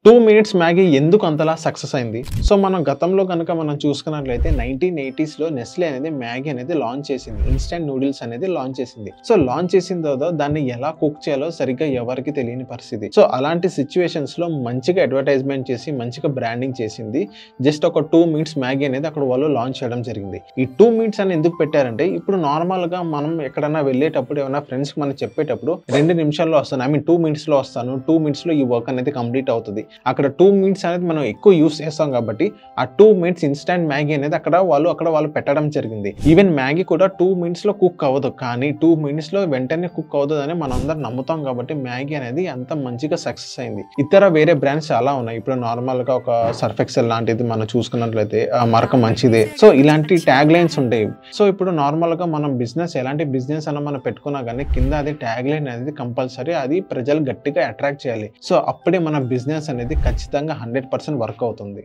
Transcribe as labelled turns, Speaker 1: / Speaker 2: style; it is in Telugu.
Speaker 1: 2 మినిట్స్ మ్యాగీ ఎందుకు అంతలా సక్సెస్ అయింది? సో మనం గతంలో గనుక మనం చూసుకున్నట్లయితే 1980s లో నెస్లే అనేది మ్యాగీ అనేది లాంచ్ చేసింది. ఇన్‌స్టాంట్ నూడిల్స్ అనేది లాంచ్ చేసింది. సో లాంచ్ చేసిన తర్వాత దాన్ని ఎలా కుక్ చేయాలో సరిగ్గా ఎవరికీ తెలియని పరిస్థితి. సో అలాంటి సిట్యుయేషన్స్ లో మంచిగా అడ్వర్టైజ్‌మెంట్ చేసి మంచిగా బ్రాండింగ్ చేసింది. జస్ట్ ఒక 2 మినిట్స్ మ్యాగీ అనేది అక్కడ వాళ్ళు లాంచ్ చేయడం జరిగింది. ఈ 2 మినిట్స్ అని ఎందుకు పెట్టారంటే ఇప్పుడు నార్మల్ గా మనం ఎక్కడైనా వెళ్ళేటప్పుడు ఏమైనా ఫ్రెండ్స్ కి మనం చెప్పేటప్పుడు 2 నిమిషాల్లో వస్తాను, ఐ మీన్ 2 మినిట్స్ లో వస్తాను, 2 మినిట్స్ లో ఈ వర్క్ అనేది కంప్లీట్ అవుతుంది. అక్కడ 2 మినిట్స్ అనేది మనం ఎక్కువ యూస్ చేస్తాం కాబట్టి ఆ 2 మినిట్స్ ఇన్స్టాంట్ మ్యాగీ అనేది అక్కడ వాళ్ళు పెట్టడం జరిగింది. ఈవెన్ మ్యాగీ కూడా 2 మినిట్స్ లో కుక్ అవ్వదు, కానీ 2 మినిట్స్ లో వెంటనే కుక్ అవుతుంది అని మనం అందరం నమ్ముతాం కాబట్టి మ్యాగీ అనేది అంత మంచిగా సక్సెస్ అయింది. ఇతర వేరే బ్రాండ్స్ చాలా ఉన్నాయి. ఇప్పుడు నార్మల్ గా ఒక సర్ఫ్ ఎక్సెల్ లాంటిది మనం చూసుకున్నట్లయితే ఆ మరక మంచిదే. సో ఇలాంటి ట్యాగ్ లైన్స్ ఉంటాయి. సో ఇప్పుడు నార్మల్ గా మనం బిజినెస్ ఎలాంటి బిజినెస్ అన్న మనం పెట్టుకున్నా కానీ కింద అది ట్యాగ్ లైన్ అనేది కంపల్సరీ అది ప్రజలు గట్టిగా అట్రాక్ట్ చేయాలి. సో అప్పుడే మన బిజినెస్ అనేది ఖచ్చితంగా 100% వర్క్ అవుతుంది.